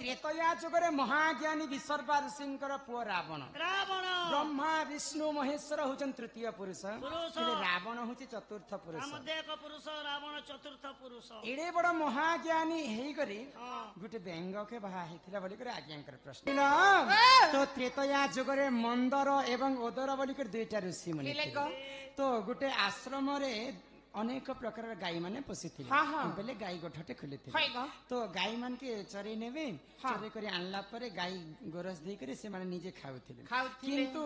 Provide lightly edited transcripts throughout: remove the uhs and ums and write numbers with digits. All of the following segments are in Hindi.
त्रेतया जुगरे महाज्ञानी विसर्वा ऋषिंकर पुओ रावण रावण ब्रह्मा विष्णु महेश्वर होचन तृतीय पुरुष पुरुष। रावण होची चतुर्थ पुरुष रामदेव पुरुष रावण चतुर्थ पुरुष एडे बड़ महाज्ञानी हेई करी गुटे बेंग के बाहा हेथिला बोली करे आज्ञाकर प्रश्न तो त्रेतया जुगरे मंदर एवं ओदर बोली कर दुईटा ऋषि मुनि तो गुटे आश्रम रे अनेक प्रकार गाई माने पोषिथिले बेले गाई गोठटे खुलिथिले तो गाई मान के चरे नेबे चरे करी आनला परे गाई गोरस देई करी से माने निजे खाउथिले किंतु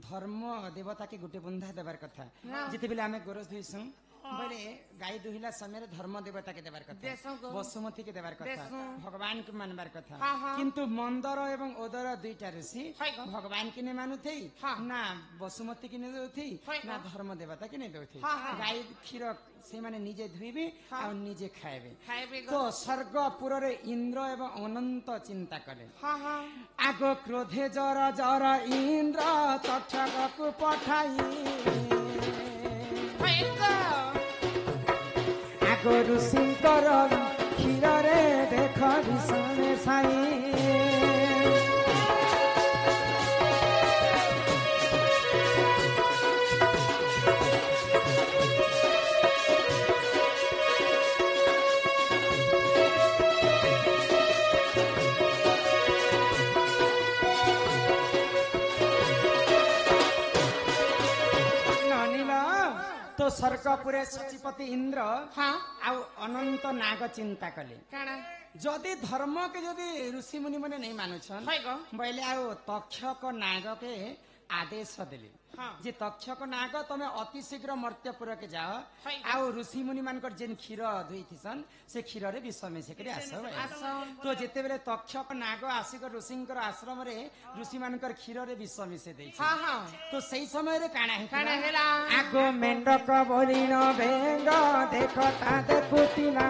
धर्म देवता के गुटे बुंदा देबार कथा जिते बेले आमे गोरस देइसु बोले गाई दुहिला समय धर्म देवता के देवार कथा वसुमती के देवार कथा भगवान के मानबार कथा किंतु मंदर एवं ओदर दुईटा ऋषि भगवान के ने मानुथे ना वसुमती के ने दउथि ना धर्म देवता के ने दउथि गाई क्षीर से माने निजे धुइबे आ निजे खाइबे तो स्वर्गपुर रे इंद्र एवं अनंत चिंता कले आगो क्रोधे जर जर इंद्र तक्षक को पठाई गुरु सिंकर क्षीर रे देख भीषण साई तो स्वर्गपुरे सचिपति इंद्र आउ अनंत नाग चिंता कले जदि धर्म के जदि ऋषि मुनि माने नहीं मानुछन बोले आउ तक्षक नाग के आदेश देले जे तक्षक नाग तमे अति शीघ्र मर्त्यपुर के जाओ आउ ऋषि मुनि मानकर जेन क्षीर धुइथिसन से क्षीर रे विष मिसे करे आसो तो जेते बेले तक्षक नाग आसिक ऋषिंकर आश्रम रे ऋषि मानकर क्षीर रे विष मिसे देइ तो सही समय रे काना हेला आगो मेंढक बोलिन बेंग देखता देखुतिना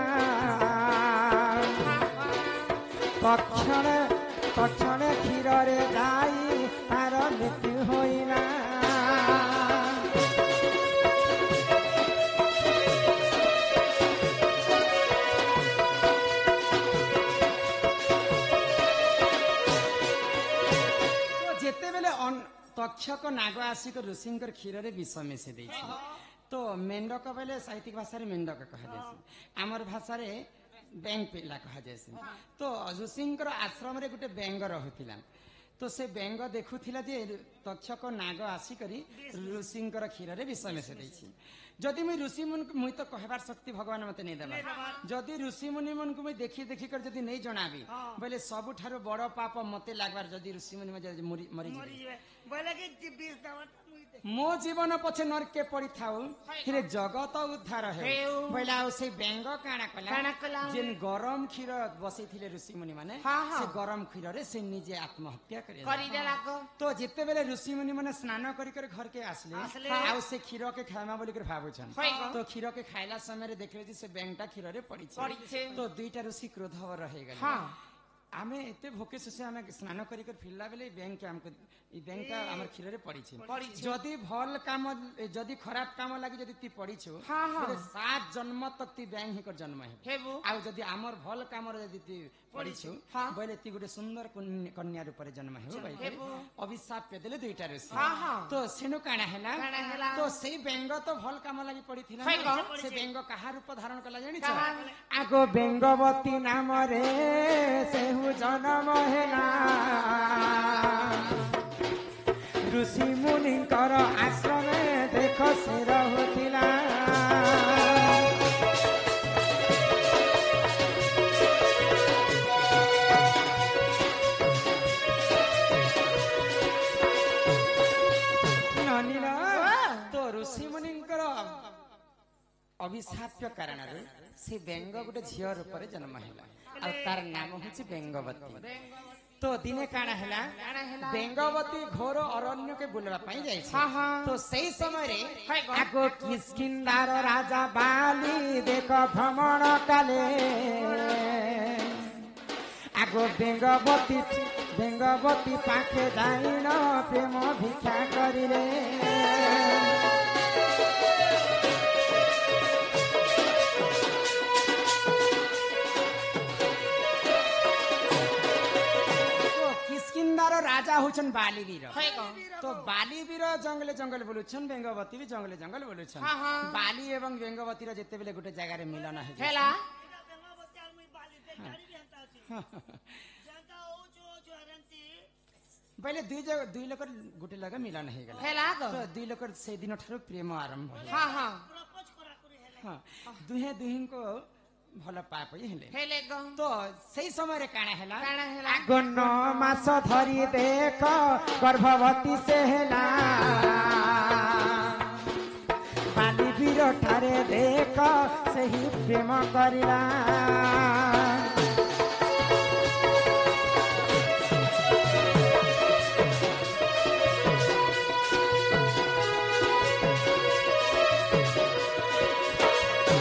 तक्षण क्षीर रे जाई तार मृत्यु होइना तक्षक नाग आसिक ऋषिंकर क्षीर रे विष मिसे देइछि तो मेंढक बेले साहित्यिक भाषा रे मेंढक कहा जायछि आमर भाषा रे बेंग पिला कहा जायछि तो ऋषिंकर आश्रम रे गुटे बेंग रहुतिला तो से बेंग देखुथिला जे तक्षक नाग आसिकरी ऋषिंकर क्षीर रे विष मिसे देइछि जदि मुई ऋषि मुनि मुई तो कहबार शक्ति भगवान मते नै देबा जदि ऋषि मुनि मन को मुई देखि देखि कर जदि नै जणाबी बोले सब ठारो बड़ पाप मते लागबार जदि ऋषि मुनि मरि जिवे बोले कि 20 दावत मो जीवन पछे नरके पड़ी थाउ फिर जगत उद्धार है बोला से बेंग काना कला जेन गरम क्षीर बसई थिले ऋषि मुनि माने से गरम क्षीर रे से निजे आत्महत्या करि देला तो जेते बेले ऋषि मुनि माने स्नान करि कर घर के आसले आ से क्षीर के खायमा बोली कर भाबुछन तो क्षीर के खाइला समय रे देखले जे से बेंगटा क्षीर रे पड़ी तो दुईटा ऋषि क्रोध रहे गले आमे एते भोके से आमे स्नान करी कर फिरला बेले बैंक के हमको ई बैंक का हमर क्षीर रे पड़ी छै जदी भल काम जदी खराब काम लागि जदी ती पड़ी छो फिर 7 जन्म तक ती बैंक ही कर जन्म है आ जदी हमर भल काम रे जदी ती पड़ी छो बोले ती गुटे सुंदर कन्या रूप रे जन्म है भाई अभिशाप पे देले दुईटा ऋषि तो सेनु काना हैला तो सेई बैंक तो भल काम लागि पड़ी थिला से बैंक कहा रूप धारण कला जानि छ आगो बेंगवती नाम रे से जन्म हेला ऋषि मुनिकर आश्रम देख से रहुतिला तो ऋषि मुनिकर अभिशाप्य कारण से बेंग गोटे झियो रूप जन्म है तार नाम हूँ बेंगवती तो दिने काना हैला बेंगवती घोर अरण्य के बुलवा पाई जाय तो सही समय रे आगो किष्किंधार राजा बाली देख भ्रमण काले आगो बेंगवती पाखे जाइन प्रेम भिक्षा करिले राजा होछन बालीवीर है गो तो बालीवीर जंगले जंगल बोलुछन बेंगवती भी जंगले जंगल बोलुछन हाँ, हाँ। बाली एवं बेंगवती र जेते बेले गुटे जगह रे मिलन है हेला ଏଇଟା ବେଙ୍ଗବତୀ ଆଉ ମୁଇଁ ବାଲି ସେ ଗାଡ଼ି ବି ହେନ୍ତା ଅଛି ଯେନ୍ତା ହଉଛୁ ହରନ୍ତି पहले दुई लोक गुटे लगे मिलन है गला हेला गो तो दुई लोक से दिन ठारो प्रेम आरंभ होला हाँ हाँ ପ୍ରପୋଜ କରାକରି ହେଲେ हाँ दुहे दुहिं को भल पाप हेले हेले गो तो सही समय रे काना हैला काना हेला आगो 9 मास धरी देख गर्भवती से हेला बालीवीर ठारे देख सही प्रेम करिला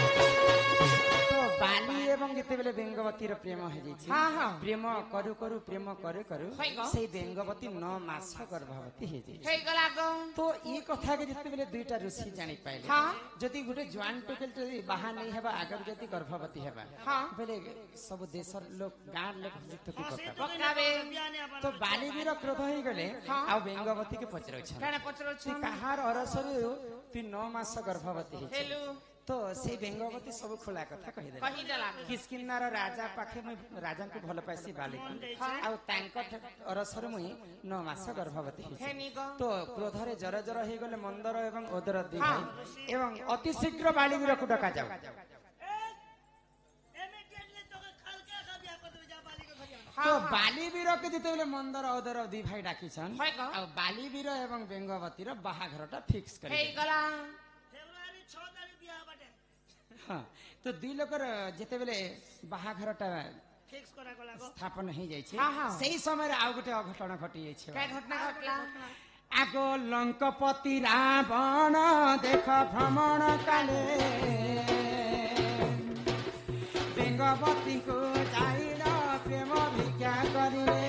तो बाली एवं जेतेबेले बेंगवती र प्रेम हो जाइछि हाँ हाँ प्रेम करू करू प्रेम करू करू है गो। से बेंगवती 9 मास गर्भवती हो जाइछि हे गला गो तो ई कथा के जेतेबेले दुईटा ऋषि जानि पाइले हाँ जदि गुटे जवान टोकेल जदि बाहा नहीं हेबा आगर जदि गर्भवती हेबा हाँ बेले सब देशर लोग गाँ लोग जित की पता पक्काबे ବିହାନେ ଆবার तो बालीवीर क्रोध हो गले हाँ। आ बेंगवती के पचरछन काना पचरो ती कहार अरसरु ती 9 मास गर्भवती है हेलु तो से बेंगवती सब खोला कथा कहि दे कही देला किसकिन्नार राजा पाखे मुई राजा को भल पाइसी बाली आ तांक अरसरु मुई 9 मास गर्भवती हे है नी गो तो क्रोधरे जर जर हो गले मंदर एवं ओदर दी हाँ। भाई एवं अति शीघ्र बालीवीर को डका जाओ इमीडिएटली तो खाल के का बिया कर दे जा बाली के भरिया तो बालीवीर के जेतेबेले मंदर ओदर दी भाई डाकिछन है गो आ बालीवीर एवं बेंगवती र बाहाघरटा फिक्स हे करी गला फेब्रुआरी 6 तारिख बिया बाटे हाँ तो दुई लोकर जेतेबेले बाहाघरटा फिक्स करा गला गो स्थापन हो जाइछे हाँ, हाँ। सही समय रे आउ गुटे अघटन घटी जाइछे काय घटना घटला आगो लंकपति रावण देख भ्रमण काले बेंगवती को जाइल प्रेम भिक्षा करिले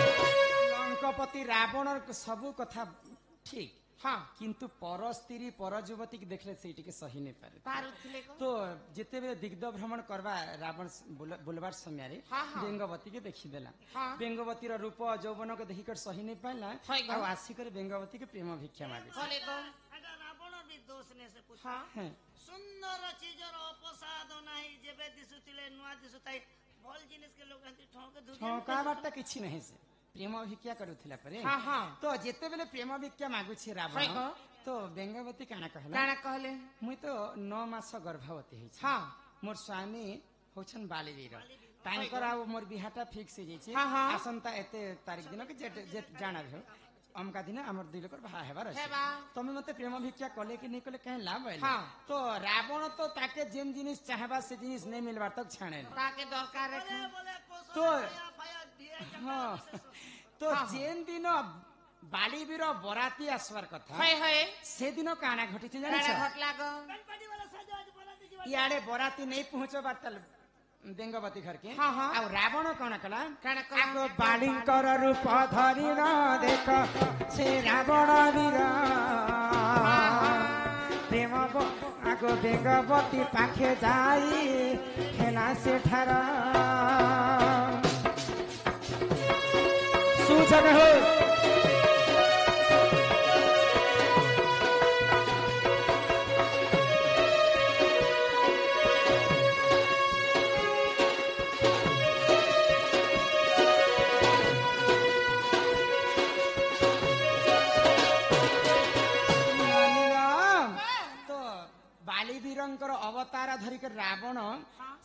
लंकपति रावण सबू कथा ठीक हाँ किंतु पर स्त्री पर युवती की देखले सेठी के सही नहीं पारे पारुथिले गो तो जिते दिग्ध भ्रमण करवा रावण बोलबार समय रे हाँ, हाँ। बेंगवती के देखी देला हाँ। बेंगवती रो रूप यौवन के देखी कर सही नहीं पाइला है गो। और आसी कर बेंगवती के प्रेम भिक्षा मांगे बोले गो अगर रावण भी दोष ने से पूछा हाँ हैं। सुंदर चीजर अपसाद नाही जेबे दिसुतिले नुआ दिसुताई भल जिनिस के लोग हंती ठोक दुनिया ठोका बाटा किछि नहीं से प्रेम भिक्षा करुथिला परे हाँ हाँ तो जेते बेले प्रेम भिक्षा मागुछि है रावण गो। तो बेंगवती काना कहला काना कहले मुई तो 9 मास गर्भवती है हाँ मोर स्वामी होछन बालीवीर तांकर आ मोर बिहाटा फिक्स हो जाइछे हाँ, हाँ। आसंता एते तारीख दिन के जे जाना भो अमका दिन हमर दुई लोकर बाहा हेबार अछि हेबा। तमे मते प्रेम भिक्षा कले कि नहीं कले कहे लाभ है हाँ। तो रावण तो ताके जेन जिनिस चाहबा से जिनिस नहीं मिलबार तक छाने ताके दरकार रे बोले बोले कोसो तो- फाया फाया दिए हाँ तो हाँ। जेन दिन बालीवीर बराती आसवार कथा है से दिन काना घटिछ काना जानिछ घटला गो गणपति वाला सजा आज बोला दीजिए इआड़े बराती नहीं पहुंचो बाटल बेंगवती घर के हाँ, हाँ। आ रावण कौन कला काना कला? आगो बालिंकर रूप धरि न देख से रावण वीर प्रेम आगो बेंगवती पाखे जाई हेला से ठार सूचन हो तो बालीवीरंकर अवतार धरिक रावण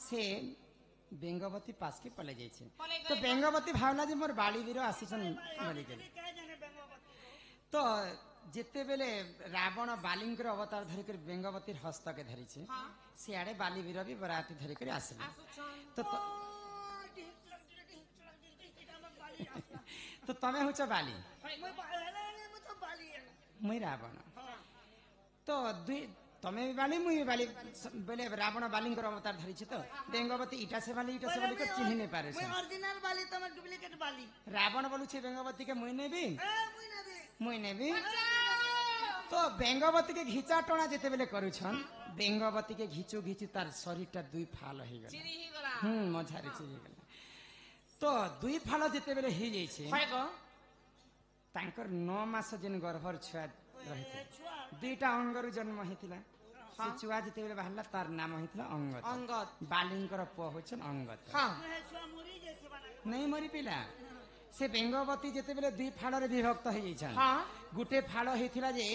से बेंगवती पास के पले जाइछे पले तो बेंगवती भावना जे मोर बालीवीर आसीछन बोली गेल कहे जाने बेंगोपति तो जेते बेले रावण बालिंकर अवतार धरिकर बेंगवतीर हस्त के धरिछे सियाड़े बालीवीर भी बराती धरिकर आसले तो तो तमे हुछ बाली मुई रावण तो दुई तमे भी बाली मुई भी बाली बेले रावण बालिंकर अवतार धरिछे तो बेंगवती इटा से बाली कर चिन्ह नहीं पारे छे ओरिजिनल बाली तमे डुप्लीकेट बाली रावण बोलू छे बेंगवती के मुई ने भी ए मुई ना दे मुई ने भी তো বেঙ্গবতী কে ঘিচা টଣା যেতে বেলে করুছন বেঙ্গবতী কে ঘিচু ঘিচু তার শরীরটা দুই ফাল হয়ে গেল চিরি হি গলা মঝারে চিরি গেল তো দুই ফাল যেতে বেলে হয়ে যাইছে হয় গো তাঙ্কর 9 মাস যেন গর্ভর ছুয়া রহিছে ଛୁଆ দুইটা অঙ্গରୁ জন্ম হইতিলা সে ছুয়া যেতে বেলে বাহারলা তার নাম হইতিলা অঙ্গদ অঙ্গদ বালিঙ্কর পুଅ হচ্ছেন অঙ্গদ হ্যাঁ ହେ ଛୁଆ ମରି ଯାଇଥିବା ନା নেই মরি পিলা সে বেঙ্গবতী যেতেবেলে দুই ফাড়রে বিভক্ত হয়ে যাইছন হ্যাঁ গুটে ফাড় হইতিলা যে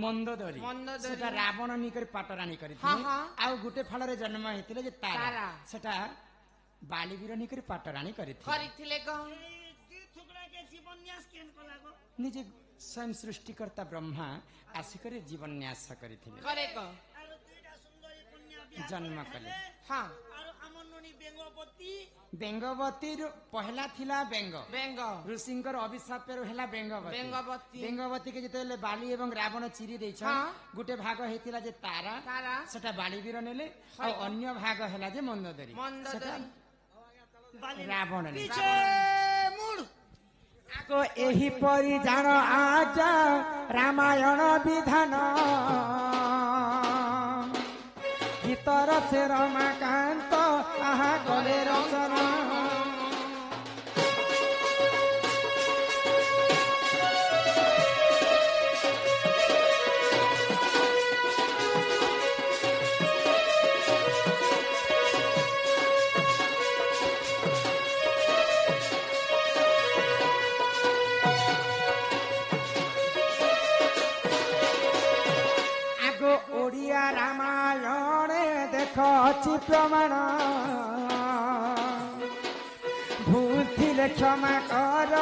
মন্দোদরি মন্দোদরি। সেটা রাবণ নিকরে পাটরানি করিଥିଲେ হ্যাঁ, হ্যাঁ। ଆଉ গুটে ফাড়রে জন্ম হইতিলে যে তারা তারা। সেটা বালিবীর নিকরে পাটরানি করিଥିଲେ କରିଥିଲେ গো ଏଇ ଦି ଥୁକରାକେ ଜୀବନ ନ୍ୟାସ କେନ୍ କଲା ଗୋ ନିଜେ ସ୍ୱୟଂ ସୃଷ୍ଟିକର୍ତ୍ତା ବ୍ରହ୍ମା ଆସିକରି ଜୀବନ ନ୍ୟାସ କରିଥିଲେ করে গো ଆରୁ ଦୁଇଟା ସୁନ୍ଦରୀ କନ୍ୟା ବିହା ଜନ୍ମ କଲେ। କଲେ হ্যাঁ ଆରୁ ଆମର ନୁନି ବେଙ୍ଗବତୀ ବେଙ୍ଗବତୀର ପହିଲା ଥିଲା ବେଙ୍ଗ বেঙ্গ ଋଷିଙ୍କର ଅଭିଶାପରୁ ହେଲା ବେଙ୍ଗବତୀ ବେଙ୍ଗବତୀ। ବେଙ୍ଗବତୀকে ଯେତେବେଳେ ବାଲି ଏବଂ ରାବଣ ଚିରି ଦେଇଛନ୍ ହଁ। ଗୋଟେ ଭାଗ ହେଇଥିଲା ଯେ ତାରା তারা ସେଟା ବାଲିବୀର ନେଲେ ଆଉ ଅନ୍ୟ ଭାଗ ହେଲା ଯେ ମନ୍ଦୋଦରୀ ସେଟା মন্দোদরি ବାଲି- ରାବଣ ନେଲେ ପିଛେ ମୁଡ ଆଗ ଏହିପରି ଜାଣ ଆଜା ରାମାୟଣ ବିଧାନ ଗୀତର ସେ ରମାକାନ୍ତ ଆହା କଲେ ରଚନା ଆଗ ଓଡ଼ିଆ ରାମାୟଣେ ଦେଖ ଅଛି ପ୍ରମାଣ ଭୁଲ ଥିଲେ କ୍ଷମା କର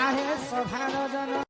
ଆହେ ସଭାର ଜନ